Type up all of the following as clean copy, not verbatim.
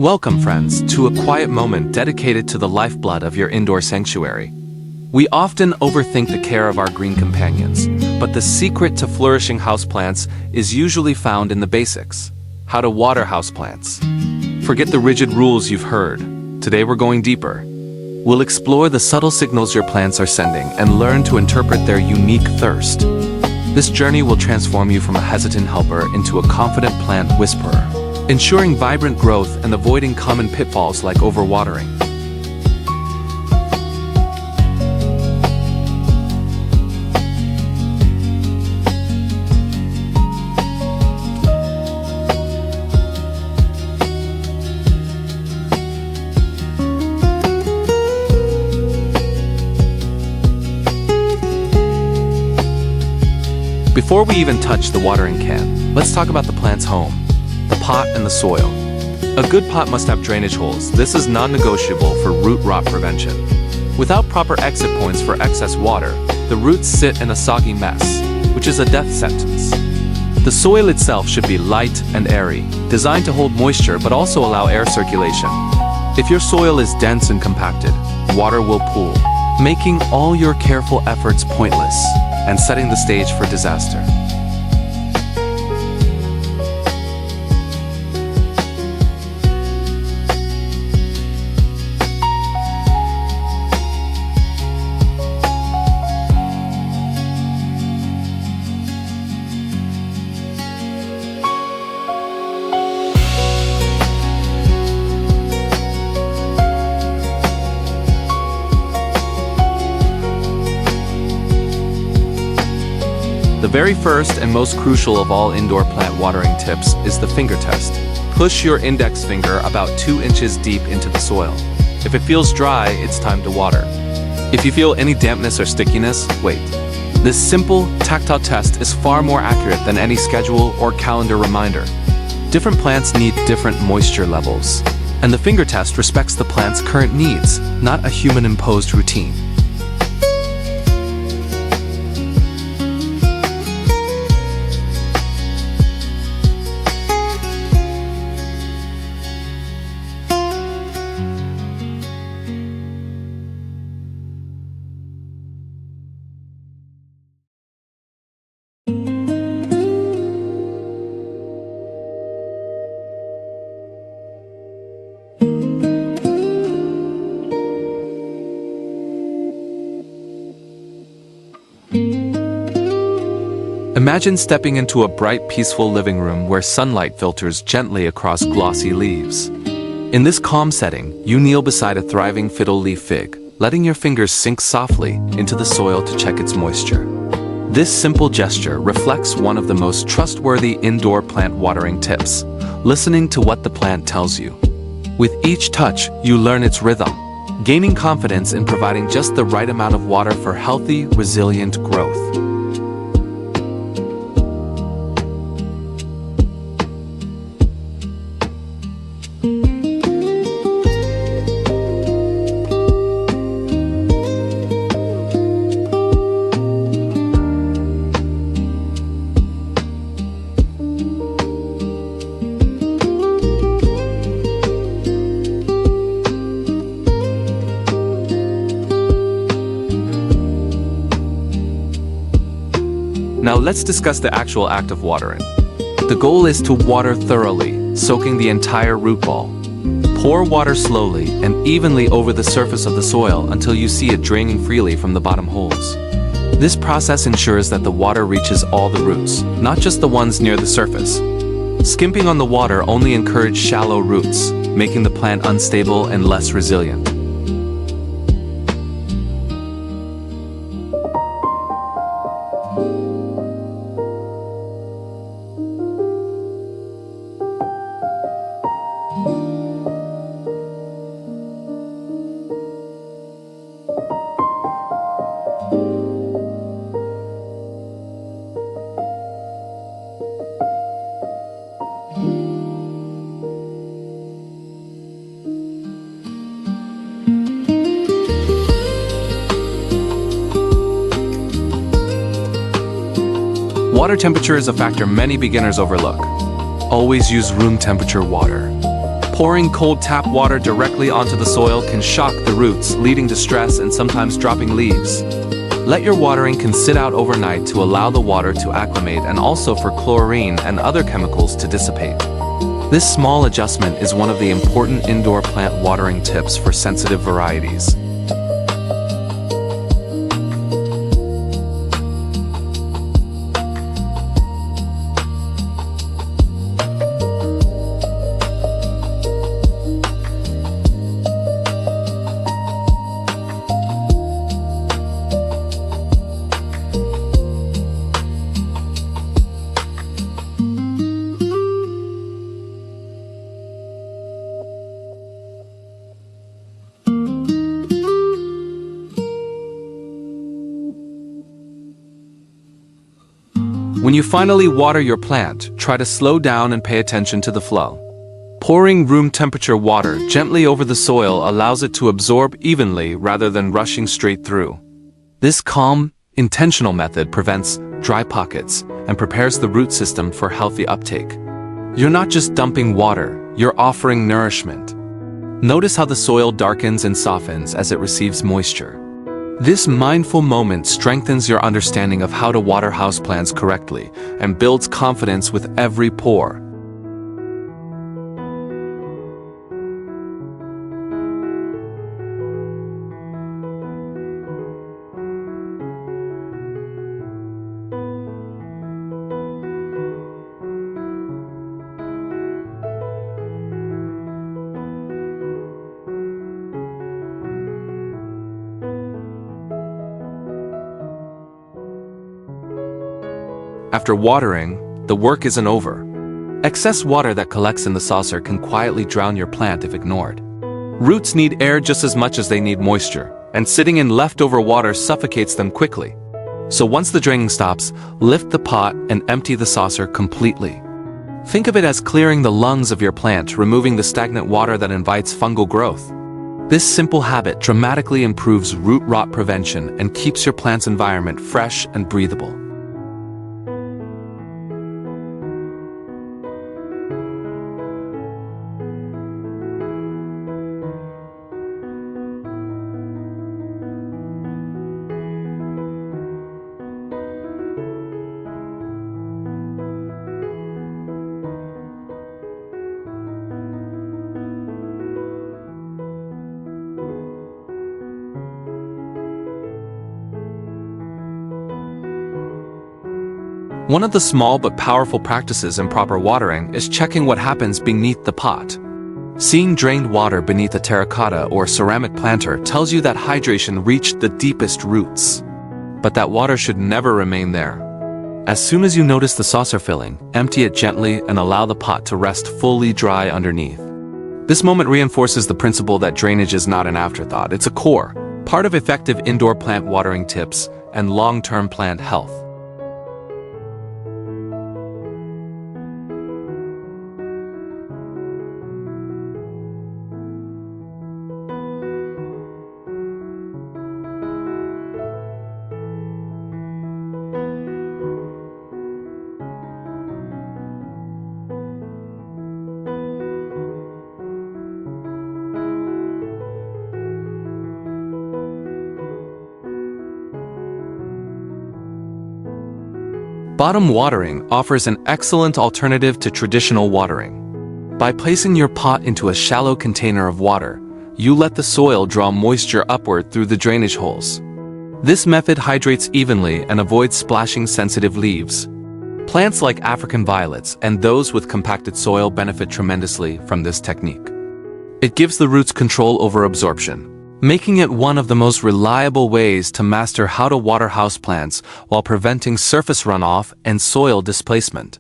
Welcome, friends, to a quiet moment dedicated to the lifeblood of your indoor sanctuary. We often overthink the care of our green companions, but the secret to flourishing houseplants is usually found in the basics. How to water houseplants. Forget the rigid rules you've heard. Today we're going deeper. We'll explore the subtle signals your plants are sending and learn to interpret their unique thirst. This journey will transform you from a hesitant helper into a confident plant whisperer, ensuring vibrant growth and avoiding common pitfalls like overwatering. Before we even touch the watering can, let's talk about the plant's home. The pot and the soil. A good pot must have drainage holes. This is non-negotiable for root rot prevention. Without proper exit points for excess water, the roots sit in a soggy mess, which is a death sentence. The soil itself should be light and airy, designed to hold moisture but also allow air circulation. If your soil is dense and compacted, water will pool, making all your careful efforts pointless and setting the stage for disaster. The very first and most crucial of all indoor plant watering tips is the finger test. Push your index finger about 2 inches deep into the soil. If it feels dry, it's time to water. If you feel any dampness or stickiness, wait. This simple, tactile test is far more accurate than any schedule or calendar reminder. Different plants need different moisture levels, and the finger test respects the plant's current needs, not a human-imposed routine. Imagine stepping into a bright, peaceful living room where sunlight filters gently across glossy leaves. In this calm setting, you kneel beside a thriving fiddle leaf fig, letting your fingers sink softly into the soil to check its moisture. This simple gesture reflects one of the most trustworthy indoor plant watering tips, listening to what the plant tells you. With each touch, you learn its rhythm, gaining confidence in providing just the right amount of water for healthy, resilient growth. Now let's discuss the actual act of watering. The goal is to water thoroughly, soaking the entire root ball. Pour water slowly and evenly over the surface of the soil until you see it draining freely from the bottom holes. This process ensures that the water reaches all the roots, not just the ones near the surface. Skimping on the water only encourages shallow roots, making the plant unstable and less resilient. Water temperature is a factor many beginners overlook. Always use room temperature water. Pouring cold tap water directly onto the soil can shock the roots, leading to stress and sometimes dropping leaves. Let your watering can sit out overnight to allow the water to acclimate and also for chlorine and other chemicals to dissipate. This small adjustment is one of the important indoor plant watering tips for sensitive varieties. When you finally water your plant, try to slow down and pay attention to the flow. Pouring room temperature water gently over the soil allows it to absorb evenly rather than rushing straight through. This calm, intentional method prevents dry pockets and prepares the root system for healthy uptake. You're not just dumping water, you're offering nourishment. Notice how the soil darkens and softens as it receives moisture. This mindful moment strengthens your understanding of how to water houseplants correctly and builds confidence with every pour. After watering, the work isn't over. Excess water that collects in the saucer can quietly drown your plant if ignored. Roots need air just as much as they need moisture, and sitting in leftover water suffocates them quickly. So once the draining stops, lift the pot and empty the saucer completely. Think of it as clearing the lungs of your plant, removing the stagnant water that invites fungal growth. This simple habit dramatically improves root rot prevention and keeps your plant's environment fresh and breathable. One of the small but powerful practices in proper watering is checking what happens beneath the pot. Seeing drained water beneath a terracotta or ceramic planter tells you that hydration reached the deepest roots. But that water should never remain there. As soon as you notice the saucer filling, empty it gently and allow the pot to rest fully dry underneath. This moment reinforces the principle that drainage is not an afterthought, it's a core, part of effective indoor plant watering tips and long-term plant health. Bottom watering offers an excellent alternative to traditional watering. By placing your pot into a shallow container of water, you let the soil draw moisture upward through the drainage holes. This method hydrates evenly and avoids splashing sensitive leaves. Plants like African violets and those with compacted soil benefit tremendously from this technique. It gives the roots control over absorption, making it one of the most reliable ways to master how to water houseplants while preventing surface runoff and soil displacement.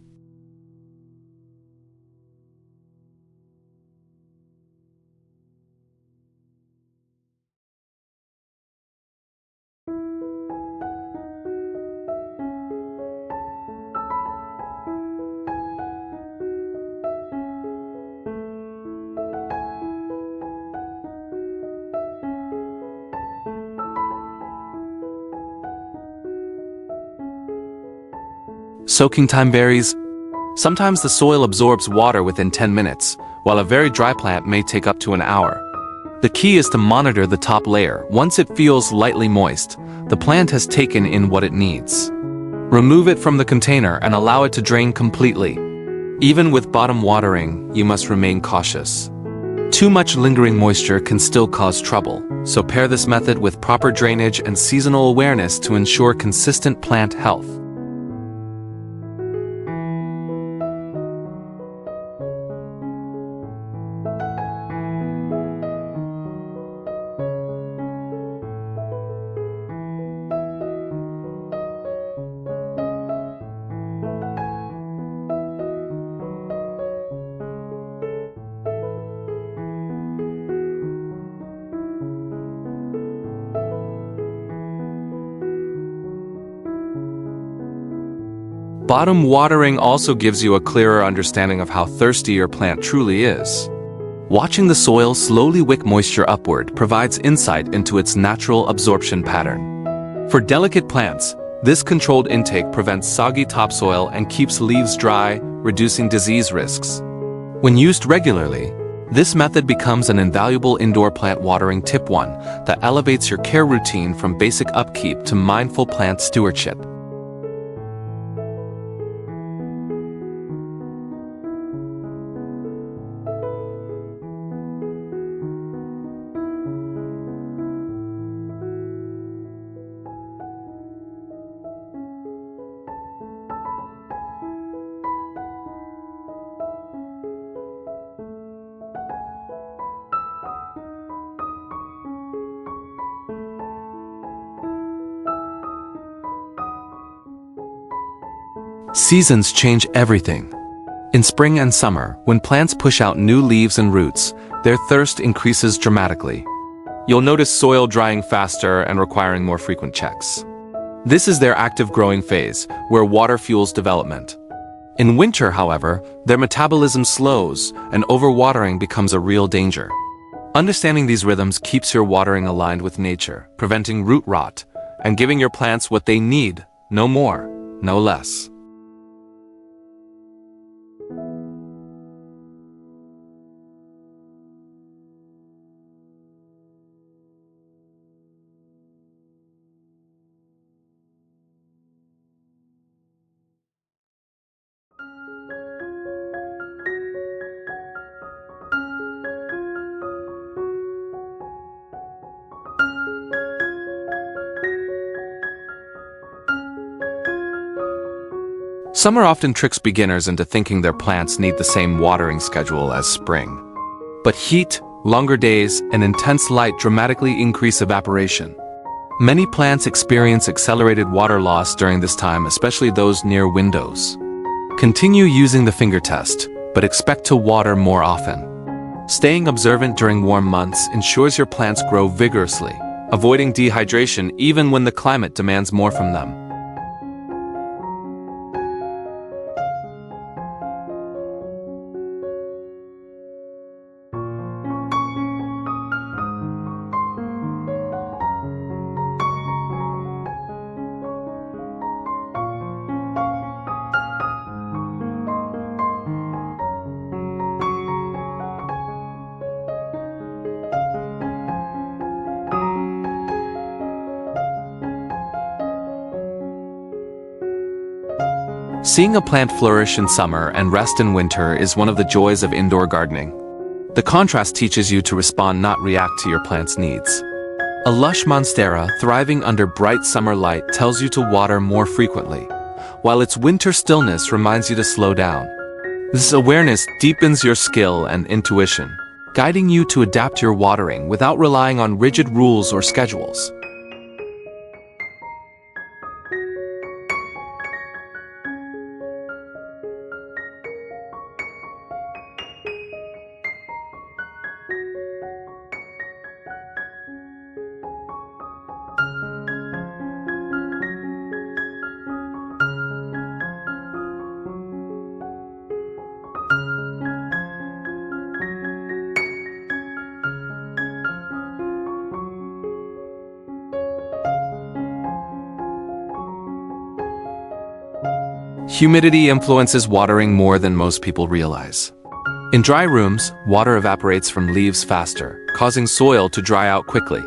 Soaking time varies. Sometimes the soil absorbs water within 10 minutes, while a very dry plant may take up to an hour. The key is to monitor the top layer. Once it feels lightly moist, the plant has taken in what it needs. Remove it from the container and allow it to drain completely. Even with bottom watering, you must remain cautious. Too much lingering moisture can still cause trouble, so pair this method with proper drainage and seasonal awareness to ensure consistent plant health. Bottom watering also gives you a clearer understanding of how thirsty your plant truly is. Watching the soil slowly wick moisture upward provides insight into its natural absorption pattern. For delicate plants, this controlled intake prevents soggy topsoil and keeps leaves dry, reducing disease risks. When used regularly, this method becomes an invaluable indoor plant watering tip, one that elevates your care routine from basic upkeep to mindful plant stewardship. Seasons change everything. In spring and summer, when plants push out new leaves and roots, their thirst increases dramatically. You'll notice soil drying faster and requiring more frequent checks. This is their active growing phase, where water fuels development. In winter, however, their metabolism slows and overwatering becomes a real danger. Understanding these rhythms keeps your watering aligned with nature, preventing root rot, and giving your plants what they need, no more, no less. Summer often tricks beginners into thinking their plants need the same watering schedule as spring. But heat, longer days, and intense light dramatically increase evaporation. Many plants experience accelerated water loss during this time, especially those near windows. Continue using the finger test, but expect to water more often. Staying observant during warm months ensures your plants grow vigorously, avoiding dehydration even when the climate demands more from them. Seeing a plant flourish in summer and rest in winter is one of the joys of indoor gardening. The contrast teaches you to respond, not react to your plant's needs. A lush monstera thriving under bright summer light tells you to water more frequently, while its winter stillness reminds you to slow down. This awareness deepens your skill and intuition, guiding you to adapt your watering without relying on rigid rules or schedules. Humidity influences watering more than most people realize. In dry rooms, water evaporates from leaves faster, causing soil to dry out quickly.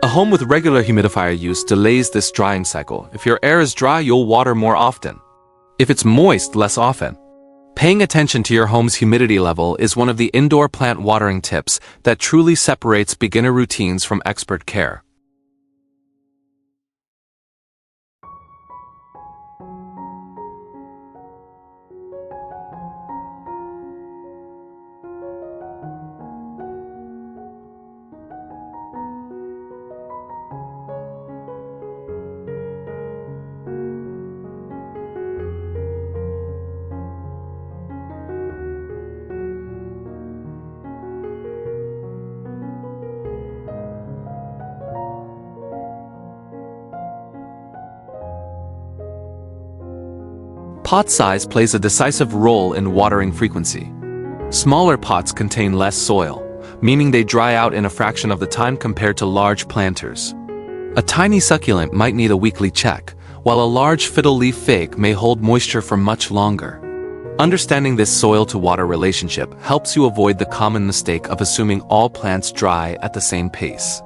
A home with regular humidifier use delays this drying cycle. If your air is dry, you'll water more often. If it's moist, less often. Paying attention to your home's humidity level is one of the indoor plant watering tips that truly separates beginner routines from expert care. Pot size plays a decisive role in watering frequency. Smaller pots contain less soil, meaning they dry out in a fraction of the time compared to large planters. A tiny succulent might need a weekly check, while a large fiddle-leaf fig may hold moisture for much longer. Understanding this soil-to-water relationship helps you avoid the common mistake of assuming all plants dry at the same pace.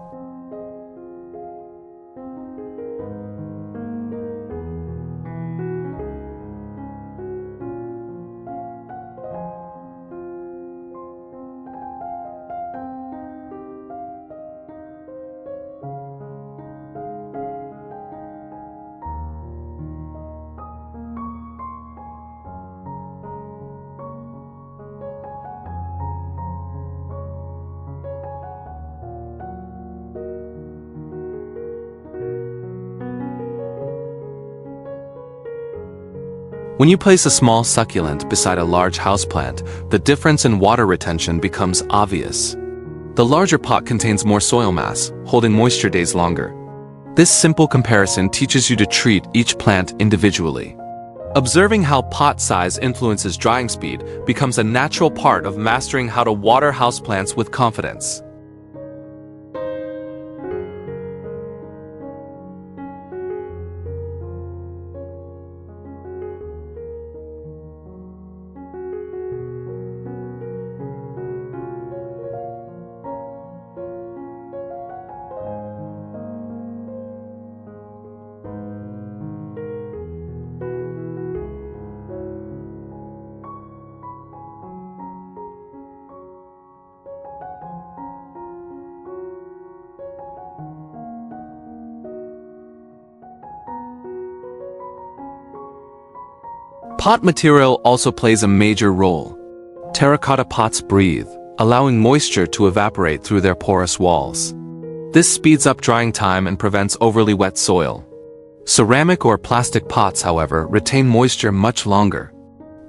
When you place a small succulent beside a large houseplant, the difference in water retention becomes obvious. The larger pot contains more soil mass, holding moisture days longer. This simple comparison teaches you to treat each plant individually. Observing how pot size influences drying speed becomes a natural part of mastering how to water houseplants with confidence. Pot material also plays a major role. Terracotta pots breathe, allowing moisture to evaporate through their porous walls. This speeds up drying time and prevents overly wet soil. Ceramic or plastic pots, however, retain moisture much longer.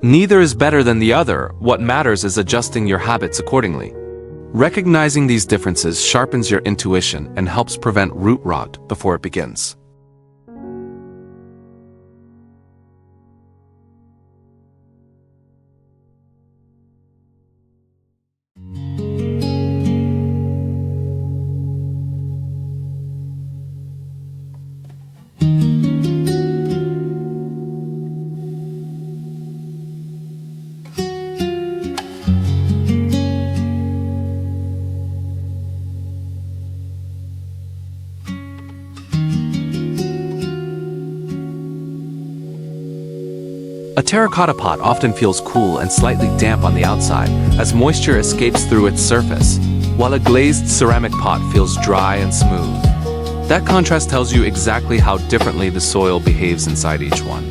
Neither is better than the other. What matters is adjusting your habits accordingly. Recognizing these differences sharpens your intuition and helps prevent root rot before it begins. A terracotta pot often feels cool and slightly damp on the outside as moisture escapes through its surface, while a glazed ceramic pot feels dry and smooth. That contrast tells you exactly how differently the soil behaves inside each one.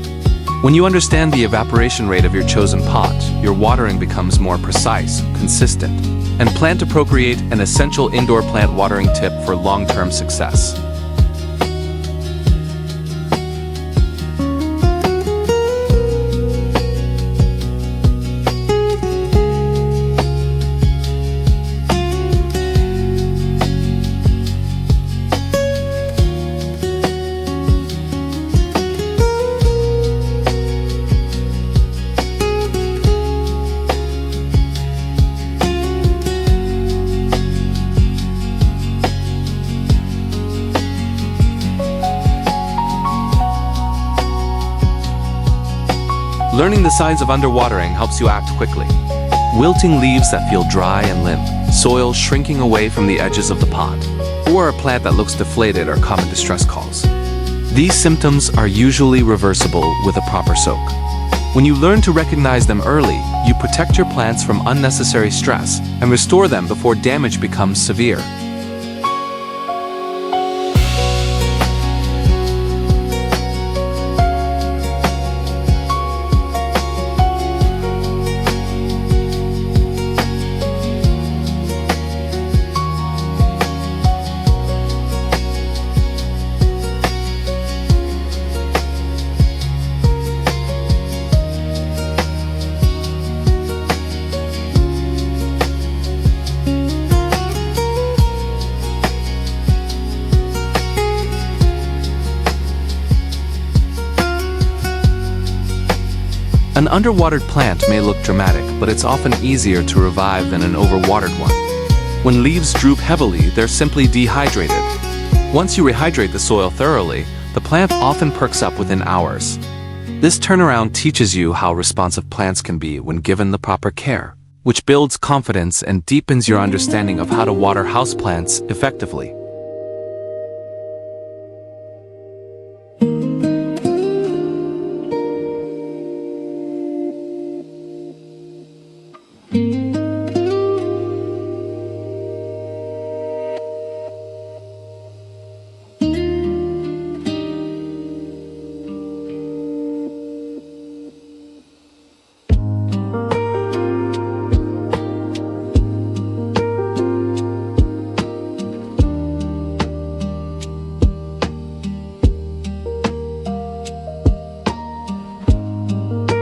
When you understand the evaporation rate of your chosen pot, your watering becomes more precise, consistent, and plan to procreate an essential indoor plant watering tip for long-term success. Learning the signs of underwatering helps you act quickly. wilting leaves that feel dry and limp, soil shrinking away from the edges of the pot, or a plant that looks deflated are common distress calls. These symptoms are usually reversible with a proper soak. When you learn to recognize them early, you protect your plants from unnecessary stress and restore them before damage becomes severe. An underwatered plant may look dramatic, but it's often easier to revive than an overwatered one. When leaves droop heavily, they're simply dehydrated. Once you rehydrate the soil thoroughly, the plant often perks up within hours. This turnaround teaches you how responsive plants can be when given the proper care, which builds confidence and deepens your understanding of how to water houseplants effectively.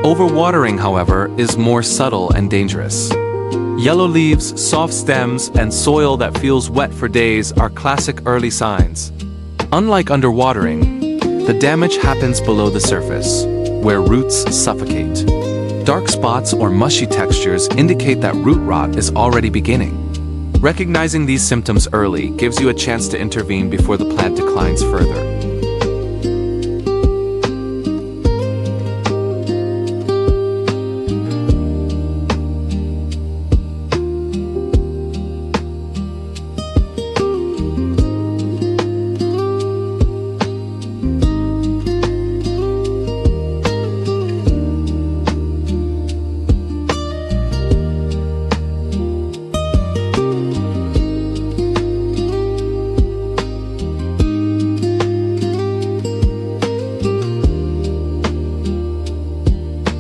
Overwatering, however, is more subtle and dangerous. Yellow leaves, soft stems, and soil that feels wet for days are classic early signs. Unlike underwatering, the damage happens below the surface, where roots suffocate. Dark spots or mushy textures indicate that root rot is already beginning. Recognizing these symptoms early gives you a chance to intervene before the plant declines further.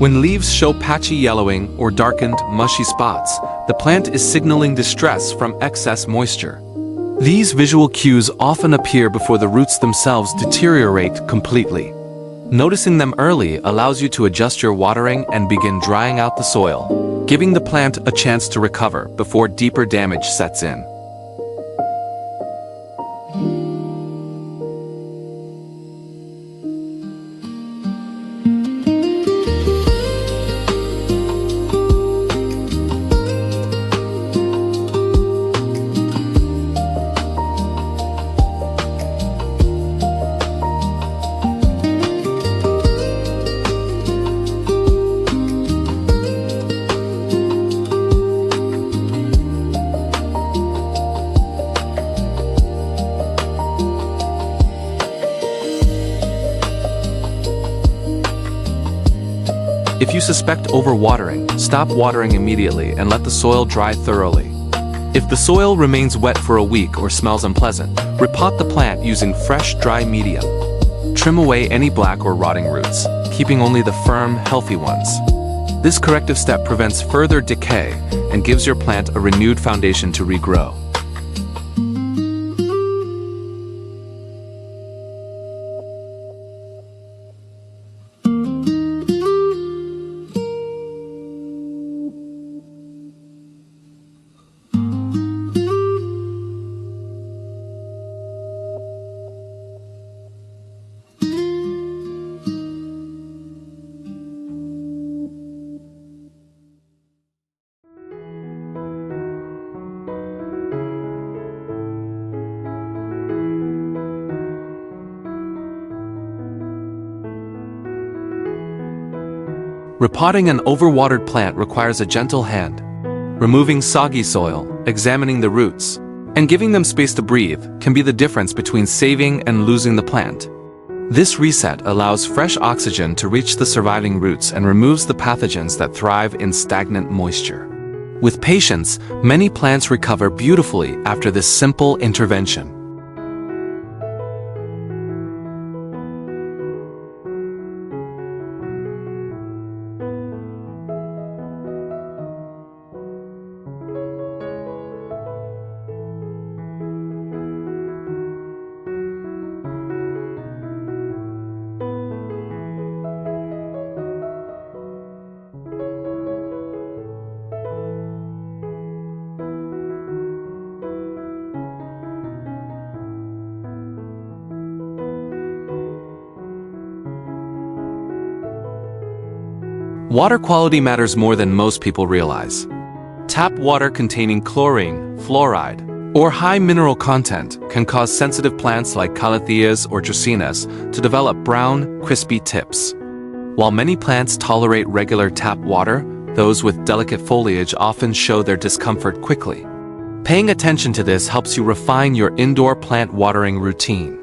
When leaves show patchy yellowing or darkened, mushy spots, the plant is signaling distress from excess moisture. These visual cues often appear before the roots themselves deteriorate completely. Noticing them early allows you to adjust your watering and begin drying out the soil, giving the plant a chance to recover before deeper damage sets in. If you suspect overwatering, stop watering immediately and let the soil dry thoroughly. If the soil remains wet for a week or smells unpleasant, repot the plant using fresh, dry medium. Trim away any black or rotting roots, keeping only the firm, healthy ones. This corrective step prevents further decay and gives your plant a renewed foundation to regrow. Repotting an overwatered plant requires a gentle hand. Removing soggy soil, examining the roots, and giving them space to breathe can be the difference between saving and losing the plant. This reset allows fresh oxygen to reach the surviving roots and removes the pathogens that thrive in stagnant moisture. With patience, many plants recover beautifully after this simple intervention. Water quality matters more than most people realize. Tap water containing chlorine, fluoride, or high mineral content can cause sensitive plants like calatheas or dracaenas to develop brown, crispy tips. While many plants tolerate regular tap water, those with delicate foliage often show their discomfort quickly. Paying attention to this helps you refine your indoor plant watering routine.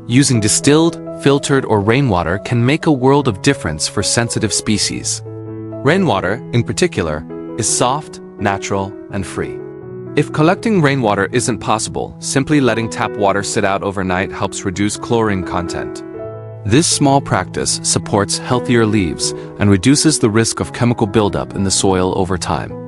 Using distilled, filtered, or rainwater can make a world of difference for sensitive species. Rainwater, in particular, is soft, natural, and free. If collecting rainwater isn't possible, simply letting tap water sit out overnight helps reduce chlorine content. This small practice supports healthier leaves and reduces the risk of chemical buildup in the soil over time.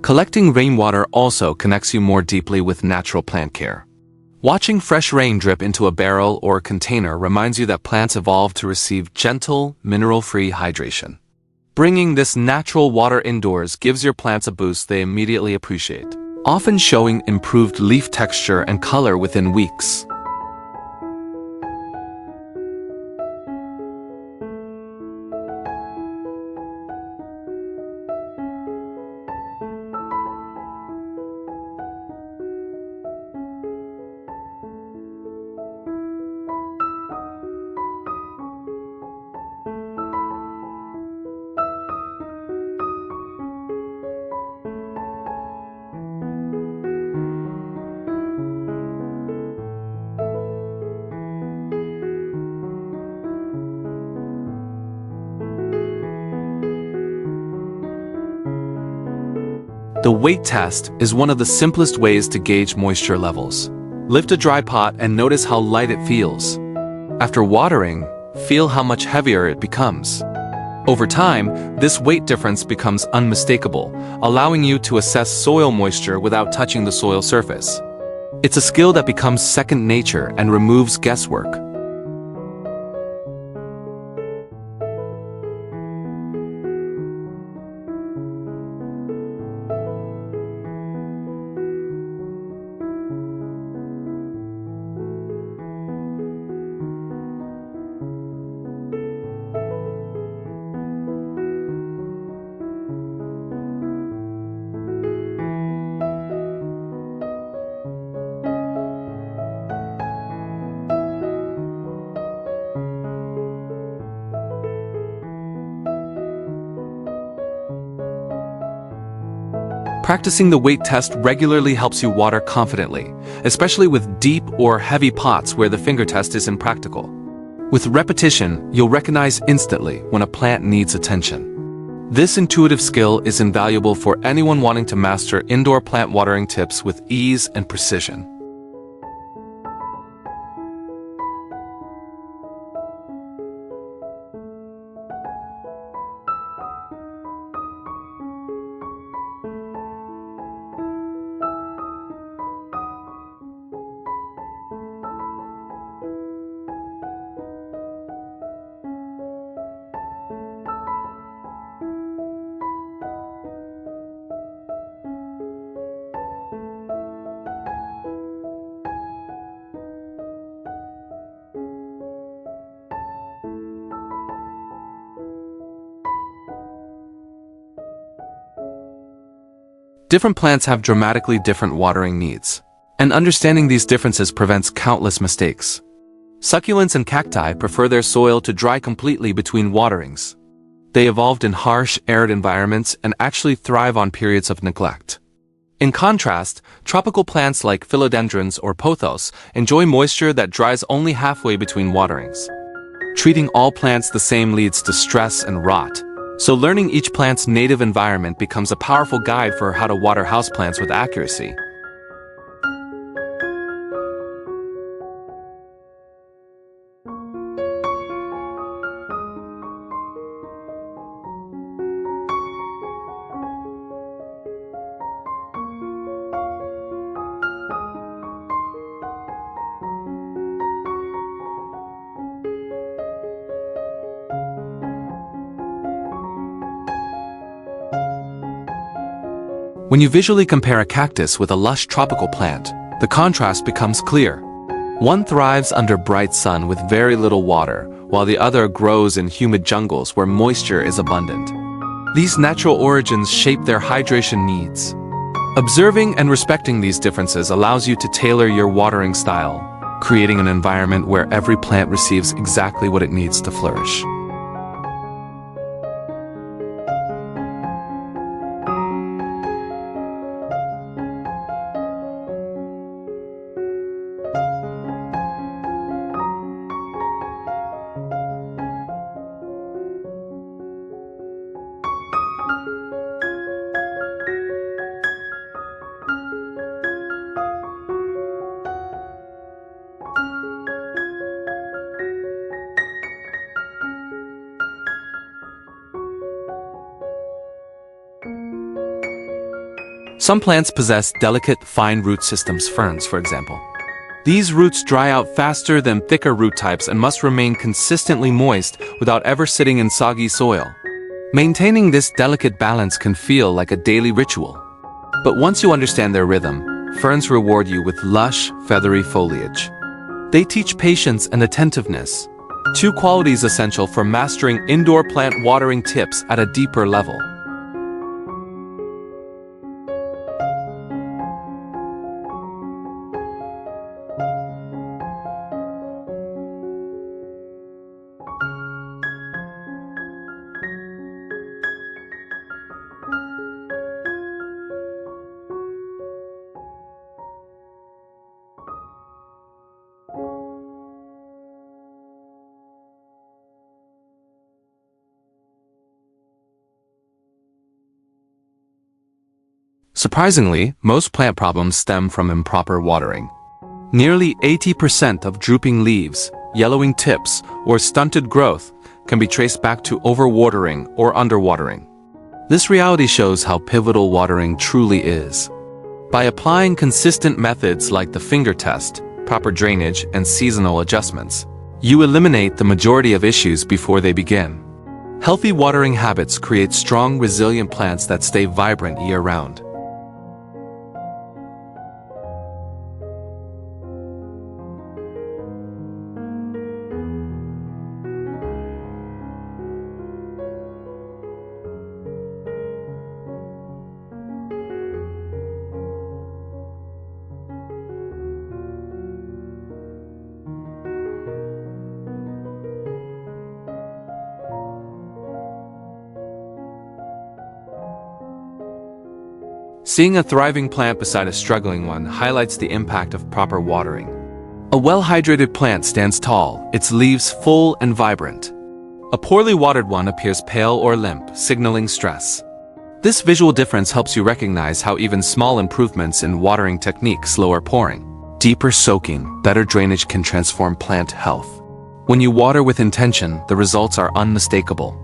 Collecting rainwater also connects you more deeply with natural plant care. Watching fresh rain drip into a barrel or a container reminds you that plants evolved to receive gentle, mineral-free hydration. Bringing this natural water indoors gives your plants a boost they immediately appreciate, often showing improved leaf texture and color within weeks. The weight test is one of the simplest ways to gauge moisture levels. Lift a dry pot and notice how light it feels. After watering, feel how much heavier it becomes. Over time, this weight difference becomes unmistakable, allowing you to assess soil moisture without touching the soil surface. It's a skill that becomes second nature and removes guesswork. Practicing the weight test regularly helps you water confidently, especially with deep or heavy pots where the finger test is impractical. With repetition, you'll recognize instantly when a plant needs attention. This intuitive skill is invaluable for anyone wanting to master indoor plant watering tips with ease and precision. Different plants have dramatically different watering needs, and understanding these differences prevents countless mistakes. Succulents and cacti prefer their soil to dry completely between waterings. They evolved in harsh, arid environments and actually thrive on periods of neglect. In contrast, tropical plants like philodendrons or pothos enjoy moisture that dries only halfway between waterings. Treating all plants the same leads to stress and rot. So learning each plant's native environment becomes a powerful guide for how to water houseplants with accuracy. When you visually compare a cactus with a lush tropical plant, the contrast becomes clear. One thrives under bright sun with very little water, while the other grows in humid jungles where moisture is abundant. These natural origins shape their hydration needs. Observing and respecting these differences allows you to tailor your watering style, creating an environment where every plant receives exactly what it needs to flourish. Some plants possess delicate, fine root systems, ferns, for example. These roots dry out faster than thicker root types and must remain consistently moist without ever sitting in soggy soil. Maintaining this delicate balance can feel like a daily ritual. But once you understand their rhythm, ferns reward you with lush, feathery foliage. They teach patience and attentiveness, two qualities essential for mastering indoor plant watering tips at a deeper level. Surprisingly, most plant problems stem from improper watering. Nearly 80% of drooping leaves, yellowing tips, or stunted growth can be traced back to overwatering or underwatering. This reality shows how pivotal watering truly is. By applying consistent methods like the finger test, proper drainage, and seasonal adjustments, you eliminate the majority of issues before they begin. Healthy watering habits create strong, resilient plants that stay vibrant year-round. Seeing a thriving plant beside a struggling one highlights the impact of proper watering. A well-hydrated plant stands tall, its leaves full and vibrant. A poorly watered one appears pale or limp, signaling stress. This visual difference helps you recognize how even small improvements in watering technique, slower pouring, deeper soaking, better drainage can transform plant health. When you water with intention, the results are unmistakable.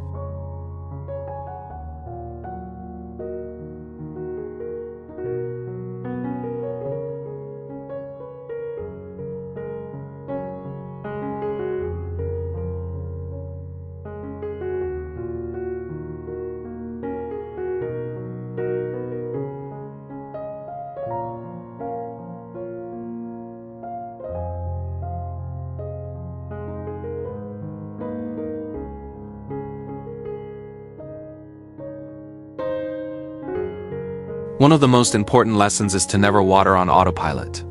One of the most important lessons is to never water on autopilot.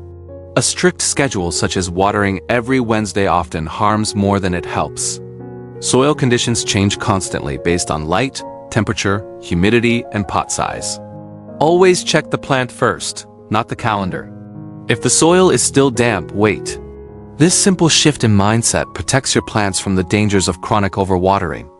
A strict schedule such as watering every Wednesday often harms more than it helps. Soil conditions change constantly based on light, temperature, humidity, and pot size. Always check the plant first, not the calendar. If the soil is still damp, wait. This simple shift in mindset protects your plants from the dangers of chronic overwatering.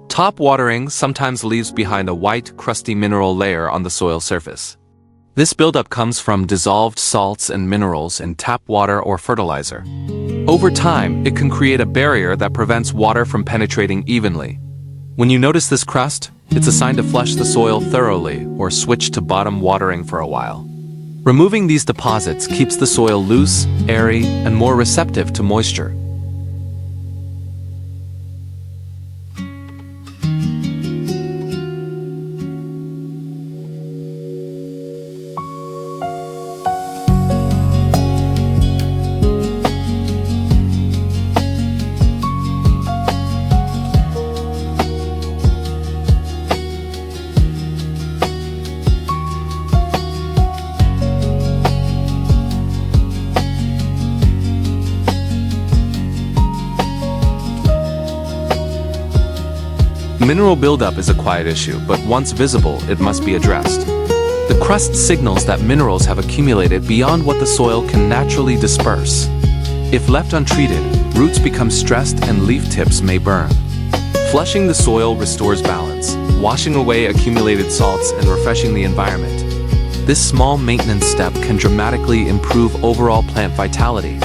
Top watering sometimes leaves behind a white, crusty mineral layer on the soil surface. This buildup comes from dissolved salts and minerals in tap water or fertilizer. Over time, it can create a barrier that prevents water from penetrating evenly. When you notice this crust, it's a sign to flush the soil thoroughly or switch to bottom watering for a while. Removing these deposits keeps the soil loose, airy, and more receptive to moisture. Mineral buildup is a quiet issue, but once visible, it must be addressed. The crust signals that minerals have accumulated beyond what the soil can naturally disperse. If left untreated, roots become stressed and leaf tips may burn. Flushing the soil restores balance, washing away accumulated salts and refreshing the environment. This small maintenance step can dramatically improve overall plant vitality.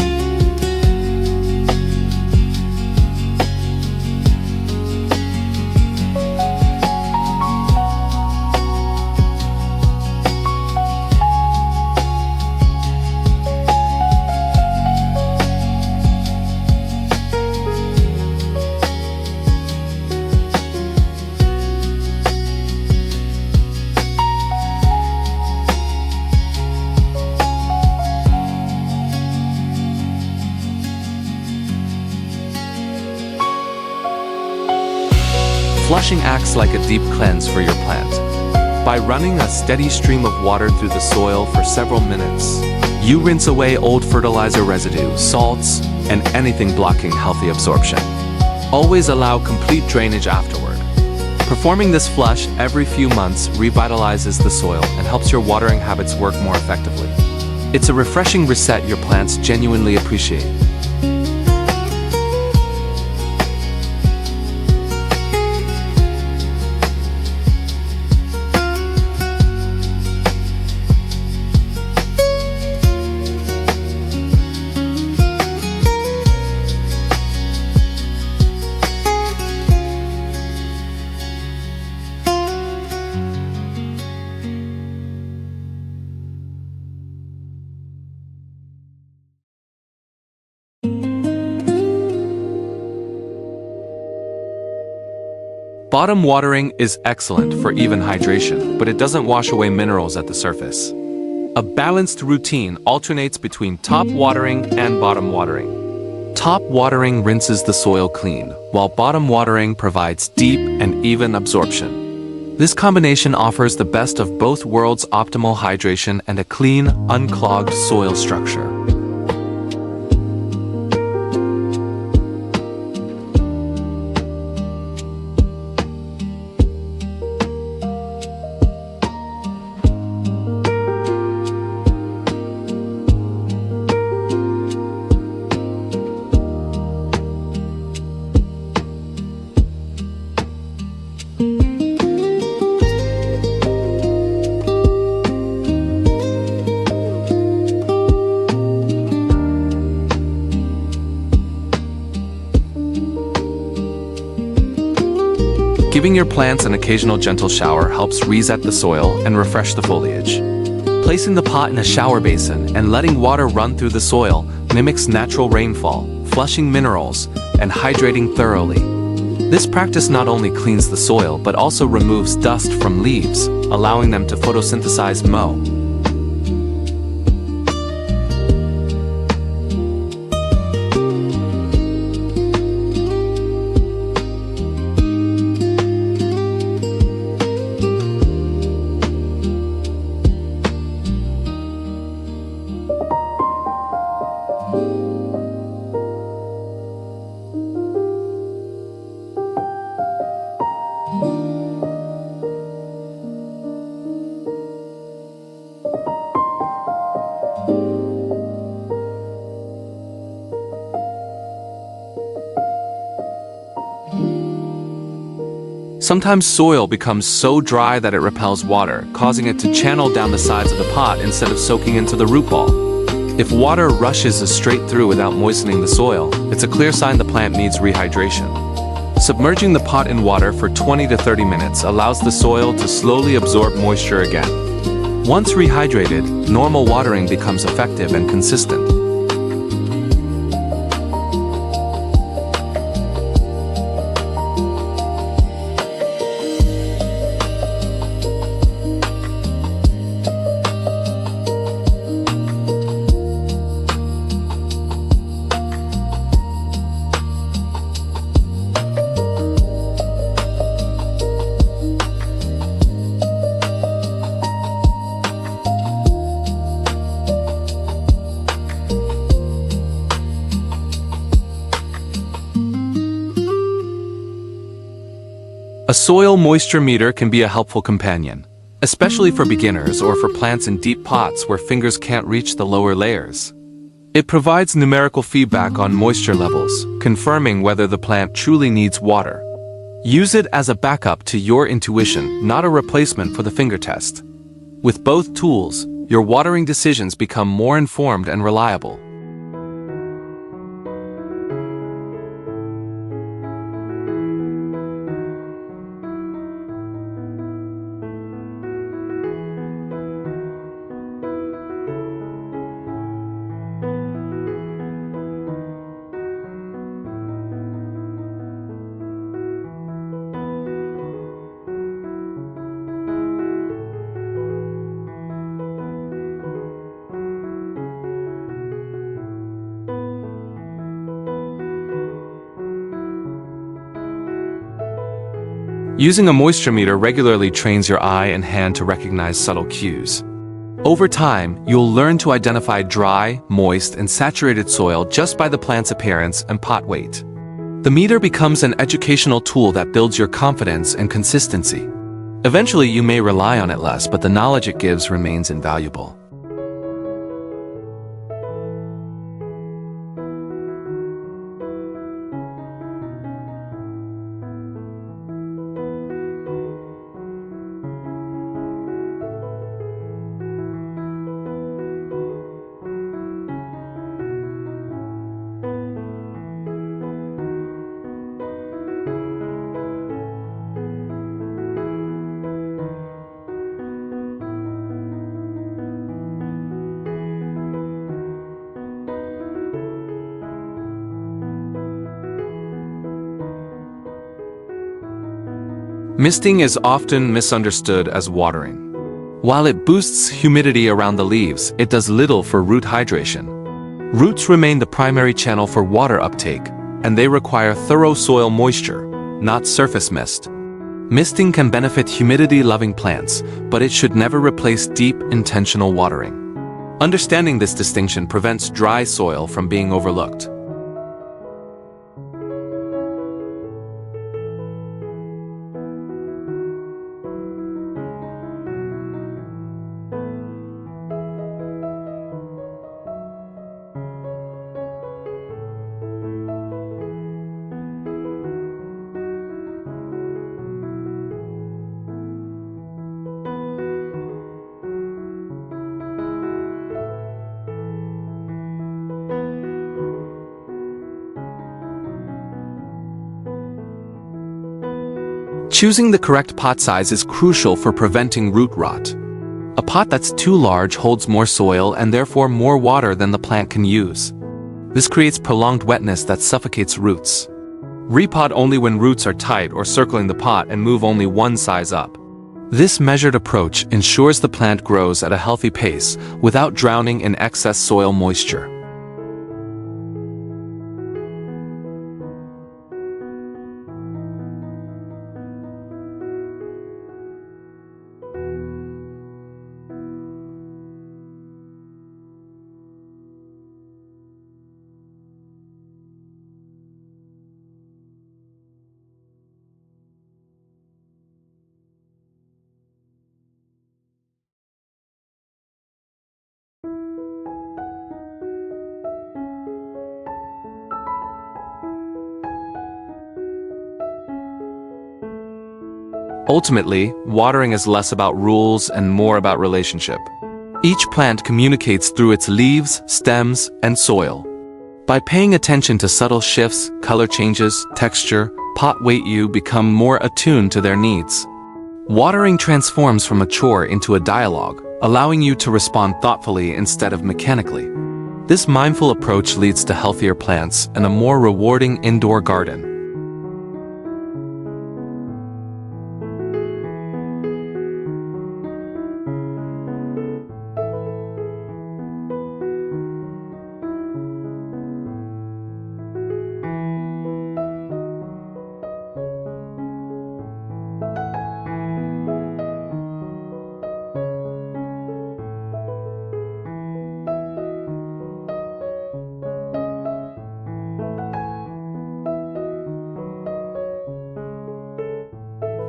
Flushing acts like a deep cleanse for your plant. By running a steady stream of water through the soil for several minutes, you rinse away old fertilizer residue, salts, and anything blocking healthy absorption. Always allow complete drainage afterward. Performing this flush every few months revitalizes the soil and helps your watering habits work more effectively. It's a refreshing reset your plants genuinely appreciate. Bottom watering is excellent for even hydration, but it doesn't wash away minerals at the surface. A balanced routine alternates between top watering and bottom watering. Top watering rinses the soil clean, while bottom watering provides deep and even absorption. This combination offers the best of both worlds: optimal hydration and a clean, unclogged soil structure. Giving your plants an occasional gentle shower helps reset the soil and refresh the foliage. Placing the pot in a shower basin and letting water run through the soil mimics natural rainfall, flushing minerals and hydrating thoroughly. This practice not only cleans the soil but also removes dust from leaves, allowing them to photosynthesize more. Sometimes soil becomes so dry that it repels water, causing it to channel down the sides of the pot instead of soaking into the root ball. If water rushes straight through without moistening the soil, it's a clear sign the plant needs rehydration. Submerging the pot in water for 20 to 30 minutes allows the soil to slowly absorb moisture again. Once rehydrated, normal watering becomes effective and consistent. A soil moisture meter can be a helpful companion, especially for beginners or for plants in deep pots where fingers can't reach the lower layers. It provides numerical feedback on moisture levels, confirming whether the plant truly needs water. Use it as a backup to your intuition, not a replacement for the finger test. With both tools, your watering decisions become more informed and reliable. Using a moisture meter regularly trains your eye and hand to recognize subtle cues. Over time, you'll learn to identify dry, moist, and saturated soil just by the plant's appearance and pot weight. The meter becomes an educational tool that builds your confidence and consistency. Eventually, you may rely on it less, but the knowledge it gives remains invaluable. Misting is often misunderstood as watering. While it boosts humidity around the leaves, it does little for root hydration. Roots remain the primary channel for water uptake, and they require thorough soil moisture, not surface mist. Misting can benefit humidity-loving plants, but it should never replace deep, intentional watering. Understanding this distinction prevents dry soil from being overlooked. Choosing the correct pot size is crucial for preventing root rot. A pot that's too large holds more soil and therefore more water than the plant can use. This creates prolonged wetness that suffocates roots. Repot only when roots are tight or circling the pot and move only one size up. This measured approach ensures the plant grows at a healthy pace without drowning in excess soil moisture. Ultimately, watering is less about rules and more about relationship. Each plant communicates through its leaves, stems, and soil. By paying attention to subtle shifts, color changes, texture, pot weight, you become more attuned to their needs. Watering transforms from a chore into a dialogue, allowing you to respond thoughtfully instead of mechanically. This mindful approach leads to healthier plants and a more rewarding indoor garden.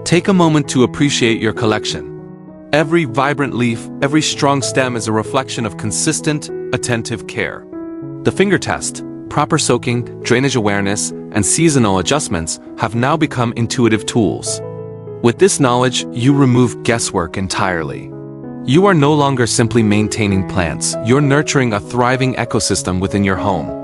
Take a moment to appreciate your collection. Every vibrant leaf, every strong stem is a reflection of consistent, attentive care. The finger test, proper soaking, drainage awareness, and seasonal adjustments have now become intuitive tools. With this knowledge, you remove guesswork entirely. You are no longer simply maintaining plants, you're nurturing a thriving ecosystem within your home.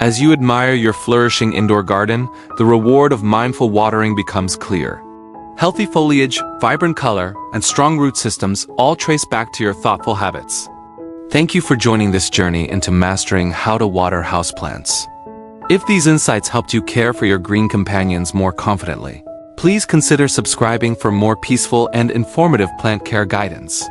As you admire your flourishing indoor garden, the reward of mindful watering becomes clear. Healthy foliage, vibrant color, and strong root systems all trace back to your thoughtful habits. Thank you for joining this journey into mastering how to water houseplants. If these insights helped you care for your green companions more confidently, please consider subscribing for more peaceful and informative plant care guidance.